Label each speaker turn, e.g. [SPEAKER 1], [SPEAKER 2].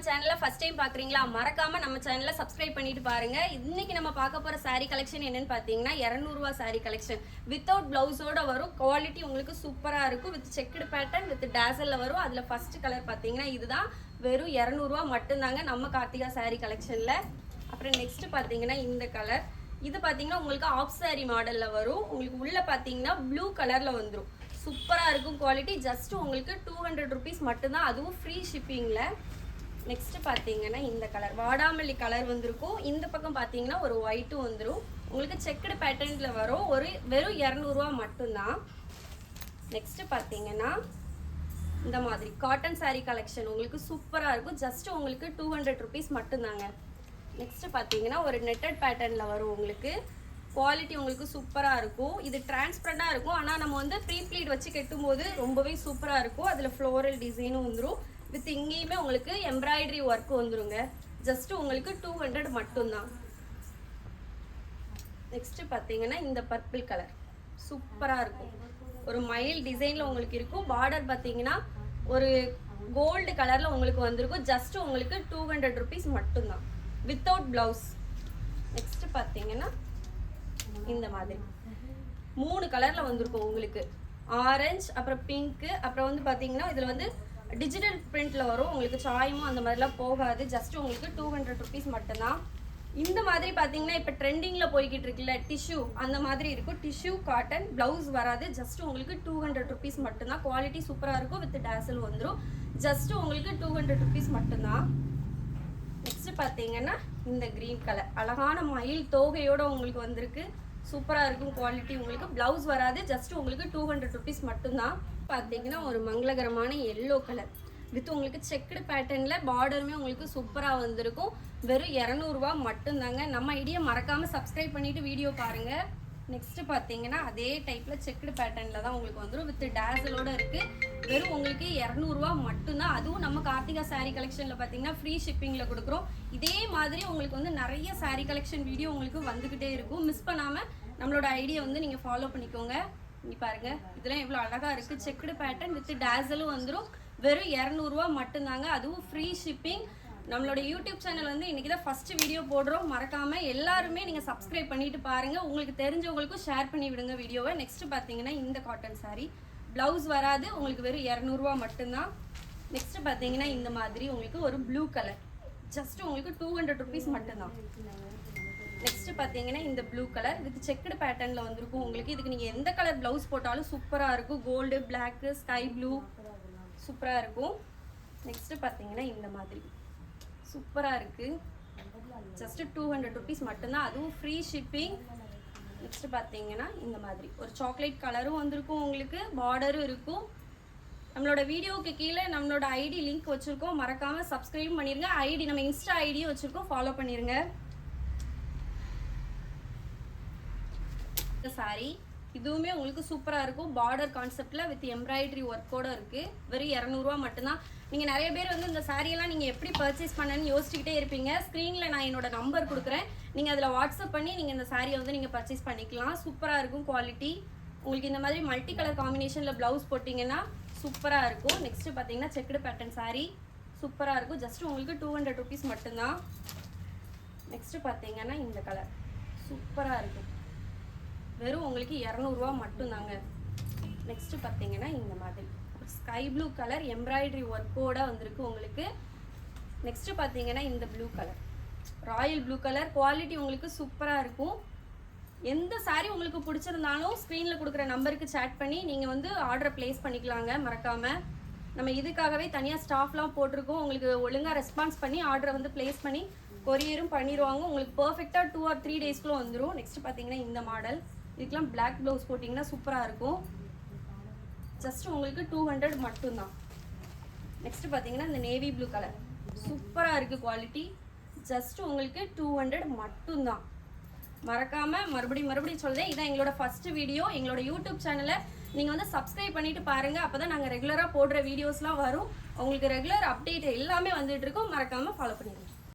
[SPEAKER 1] சேனலை first time பார்க்குறீங்களா, மறக்காம நம்ம சேனலை சப்ஸ்கிரைப் பண்ணிட்டு பாருங்க. இன்னைக்கு நம்ம பார்க்க போற saree கலெக்ஷன் என்னன்னு பார்த்தீங்கன்னா 200 ரூபாய் saree கலெக்ஷன் வித்தவுட் பிளவுஸோட வரும். குவாலிட்டி உங்களுக்கு சூப்பரா இருக்கும். வித் செக்குடு பேட்டர்ன் வித் டேசல்ல வரும். அதுல ஃபர்ஸ்ட் கலர் பார்த்தீங்கன்னா இதுதான். வெறும் 200 ரூபாய் மட்டும்தாங்க நம்ம கார்த்திகா saree கலெக்ஷன்ல. அப்புறம் நெக்ஸ்ட் பார்த்தீங்கன்னா இந்த கலர். இது பார்த்தீங்கன்னா உங்களுக்கு ஆஃப் saree மாடல்ல வரும். உங்களுக்கு உள்ள பார்த்தீங்கன்னா ப்ளூ கலர்ல வந்துடும். சூப்பரா இருக்கும். குவாலிட்டி ஜஸ்ட் உங்களுக்கு 200 rupees மட்டும்தான், அதுவும் ஃப்ரீ ஷிப்பிங்ல. நெக்ஸ்ட் பார்த்தீங்கன்னா இந்த கலர் வாடாமல்லி கலர் வந்திருக்கும். இந்த பக்கம் பார்த்தீங்கன்னா ஒரு ஒயிட்டும் வந்துடும். உங்களுக்கு செக்குடு பேட்டர்ன்ல வரும். வெறும் 200 ரூபாய் மட்டும்தான். நெக்ஸ்ட் பார்த்தீங்கன்னா இந்த மாதிரி காட்டன் saree கலெக்ஷன் உங்களுக்கு சூப்பரா இருக்கும். ஜஸ்ட் உங்களுக்கு 200 rupees மட்டும்தாங்க. நெக்ஸ்ட் பார்த்தீங்கன்னா ஒரு நெட்டட் பேட்டர்ன்ல வரும். உங்களுக்கு குவாலிட்டி உங்களுக்கு சூப்பரா இருக்கும். இது டிரான்ஸ்பரண்டா இருக்கும். ஆனா நம்ம வந்து ப்ரீ ப்ளீட் வச்சு கட்டும்போது ரொம்பவே சூப்பரா இருக்கும். அதுல ஃப்ளோரல் டிசைனும் வந்துடும். வித் இங்கேயுமே உங்களுக்கு எம்ப்ராய்டரி ஒர்க் வந்துருங்க. ஜஸ்ட் உங்களுக்கு 200 மட்டும்தான். நெக்ஸ்ட் பார்த்தீங்கன்னா இந்த பர்பிள் கலர் சூப்பரா இருக்கும். ஒரு மைல் டிசைன்ல உங்களுக்கு இருக்கும். பார்டர் பார்த்தீங்கன்னா ஒரு கோல்டு கலர்ல உங்களுக்கு வந்திருக்கும். ஜஸ்ட் உங்களுக்கு 200 rupees மட்டும்தான் வித்தவுட் பிளவுஸ். நெக்ஸ்ட் பார்த்தீங்கன்னா இந்த மாதிரி 3 கலர்ல வந்திருக்கும். உங்களுக்கு ஆரஞ்சு, அப்புறம் பிங்க், அப்புறம் வந்து பாத்தீங்கன்னா இதுல வந்து டிஜிட்டல் பிரிண்ட்ல வரும். உங்களுக்கு சாயமும் அந்த மாதிரிலாம் போகாது. ஜஸ்ட் உங்களுக்கு 200 rupees மட்டும்தான். இந்த மாதிரி பாத்தீங்கன்னா இப்ப ட்ரெண்டிங்ல போய்கிட்டு இருக்குல்ல டிஷ்யூ, அந்த மாதிரி இருக்கும். டிஷ்யூ காட்டன், பிளவுஸ் வராது. ஜஸ்ட் உங்களுக்கு 200 rupees மட்டும்தான். குவாலிட்டி சூப்பரா இருக்கும். வித் டேசல் வந்துடும். ஜஸ்ட் உங்களுக்கு 200 rupees மட்டும்தான். நெக்ஸ்ட் பாத்தீங்கன்னா இந்த கிரீன் கலர் அழகான மயில் தோகையோட உங்களுக்கு வந்திருக்கு. சூப்பரா இருக்கும். குவாலிட்டி உங்களுக்கு பிளவுஸ் வராது. ஜஸ்ட் உங்களுக்கு 200 rupees மட்டும்தான். பாத்தீங்கன்னா ஒரு மங்களகரமான எல்லோ கலர் வித் உங்களுக்கு செக்குடு பேட்டர்ன்ல பார்டருமே உங்களுக்கு சூப்பரா வந்திருக்கும். வெறும் 200 ரூபாய் மட்டும்தாங்க. நம்ம ஐடியா மறக்காம சப்ஸ்கிரைப் பண்ணிட்டு வீடியோ பாருங்க. நெக்ஸ்ட் பாத்தீங்கன்னா அதே டைப்ல செக்குடு பேட்டர்ன்ல தான் உங்களுக்கு வந்துடும். வித் டேசலோட இருக்கு. வெறும் உங்களுக்கு 200 ரூபாய் மட்டும்தான். அதுவும் நம்ம கார்த்திகா saree கலெக்ஷன்ல பாத்தீங்கன்னா ஃப்ரீ ஷிப்பிங்ல கொடுக்குறோம். இதே மாதிரி உங்களுக்கு வந்து நிறைய saree கலெக்ஷன் வீடியோ உங்களுக்கு வந்துகிட்டே இருக்கும். மிஸ் பண்ணாம நம்மளோட ஐடியா வந்து நீங்க ஃபாலோ பண்ணிக்கோங்க. இங்க பாருங்க இதெல்லாம் எவ்வளவு அழகா இருக்கு. செக்குடு பேட்டர்ன் வித் டேசலும் வந்துடும். வெறும் 200 ரூபாய் மட்டும்தாங்க. அதுவும் ஃப்ரீ ஷிப்பிங். நம்மளோட யூடியூப் சேனல் வந்து இன்னைக்கு தான் ஃபர்ஸ்ட் வீடியோ போடுறோம். மறக்காம எல்லாருமே நீங்க சப்ஸ்கிரைப் பண்ணிட்டு பாருங்க. உங்களுக்கு தெரிஞ்சவங்களுக்கும் ஷேர் பண்ணி விடுங்க வீடியோவை. நெக்ஸ்ட் பாத்தீங்கன்னா இந்த காட்டன் saree பிளவுஸ் வராது. உங்களுக்கு வெறும் 200 ரூபாய் மட்டும்தான். நெக்ஸ்ட் பாத்தீங்கன்னா இந்த மாதிரி உங்களுக்கு ஒரு ப்ளூ கலர் ஜஸ்ட் உங்களுக்கு 200 rupees மட்டும்தான். நெக்ஸ்ட் பாத்தீங்கன்னா இந்த ப்ளூ கலர் வித் செக்குடு பேட்டர்ன்ல வந்திருக்கும். உங்களுக்கு இதுக்கு நீங்க எந்த கலர் பிளவுஸ் போட்டாலும் சூப்பரா இருக்கும். கோல்டு, பிளாக், ஸ்கை ப்ளூ சூப்பரா இருக்கும். நெக்ஸ்ட் பாத்தீங்கன்னா இந்த மாதிரி சூப்பரா இருக்கு. ஜஸ்ட் 200 rupees மட்டும்தான். அதுவும் ஃப்ரீ ஷிப்பிங். நெக்ஸ்ட் பாத்தீங்கன்னா இந்த மாதிரி ஒரு சாக்லேட் கலரும் வந்திருக்கும். உங்களுக்கு பார்டரும் இருக்கும். நம்மளோட வீடியோக்கு கீழே நம்மளோட ஐடி லிங்க் வச்சிருக்கோம். மறக்காம சப்ஸ்கிரைப் பண்ணிருங்க. ஐடி நம்ம இன்ஸ்டா ஐடியும் வச்சிருக்கோம். ஃபாலோ பண்ணிருங்க. சாரி இதுவுமே உங்களுக்கு சூப்பரா இருக்கும். பார்டர் கான்செப்ட்ல வித் எம்ப்ராய்டரி ஒர்க்கோட இருக்கு. வெறும் 200 ரூபாய் மட்டும்தான். நீங்க நிறைய பேர் வந்து இந்த சாரி எல்லாம் நீங்க எப்படி பர்ச்சேஸ் பண்ணணும்னு யோசிச்சுக்கிட்டே இருப்பீங்க. ஸ்கிரீன்ல நான் என்னோட நம்பர் கொடுக்குறேன். நீங்க அதுல வாட்ஸ்அப் பண்ணி நீங்க இந்த சாரியை வந்து நீங்க பர்ச்சேஸ் பண்ணிக்கலாம். சூப்பரா இருக்கும். குவாலிட்டி உங்களுக்கு இந்த மாதிரி மல்டி கலர் காம்பினேஷன்ல பிளவுஸ் போட்டீங்கன்னா சூப்பரா இருக்கும். நெக்ஸ்ட் பாத்தீங்கன்னா செக்குடு பேட்டர்ன் சாரி சூப்பரா இருக்கும். ஜஸ்ட் உங்களுக்கு 200 rupees மட்டும்தான். நெக்ஸ்ட் பாத்தீங்கன்னா இந்த கலர் சூப்பரா இருக்கும். வெறும் உங்களுக்கு 200 ரூபாய் மட்டும்தாங்க. நெக்ஸ்ட் பாத்தீங்கன்னா இந்த மாதிரி ஸ்கை ப்ளூ கலர் எம்ப்ராய்டரி ஒர்க்கோட வந்திருக்கு உங்களுக்கு. நெக்ஸ்ட் பாத்தீங்கன்னா இந்த blue colour Royal blue colour quality உங்களுக்கு சூப்பரா இருக்கும். எந்த saree உங்களுக்கு பிடிச்சிருந்தாலும் ஸ்க்ரீன்ல கொடுக்குற நம்பருக்கு சேட் பண்ணி நீங்க வந்து ஆர்டர் பிளேஸ் பண்ணிக்கலாங்க. மறக்காம நம்ம இதுக்காகவே தனியா ஸ்டாஃப்லாம் போட்டிருக்கோம். உங்களுக்கு ஒழுங்கா ரெஸ்பான்ஸ் பண்ணி ஆர்டரை வந்து பிளேஸ் பண்ணி கொரியரும் பண்ணிடுவாங்க. உங்களுக்கு பர்ஃபெக்டா 2 or 3 daysக்குள்ள வந்துடும். நெக்ஸ்ட் பாத்தீங்கன்னா இந்த மாடல் இதுக்கெல்லாம் பிளாக் பிளவுஸ் போட்டிங்கன்னா சூப்பரா இருக்கும். ஜஸ்ட் உங்களுக்கு 200 மட்டும்தான். நெக்ஸ்ட் பாத்தீங்கன்னா இந்த நேவி ப்ளூ கலர் சூப்பரா இருக்கு. குவாலிட்டி ஜஸ்ட் உங்களுக்கு 200 மட்டும்தான். மறக்காம மறுபடியும் சொல்றேன், இதான் எங்களோட ஃபர்ஸ்ட் வீடியோ. எங்களோட யூடியூப் சேனலை நீங்க வந்து சப்ஸ்கிரைப் பண்ணிட்டு பாருங்க. அப்பதான் நாங்க ரெகுலரா போடுற வீடியோஸ்லாம் வரும். உங்களுக்கு ரெகுலர் அப்டேட் எல்லாமே வந்துட்டு இருக்கும். மறக்காம ஃபாலோ பண்ணிடுங்க.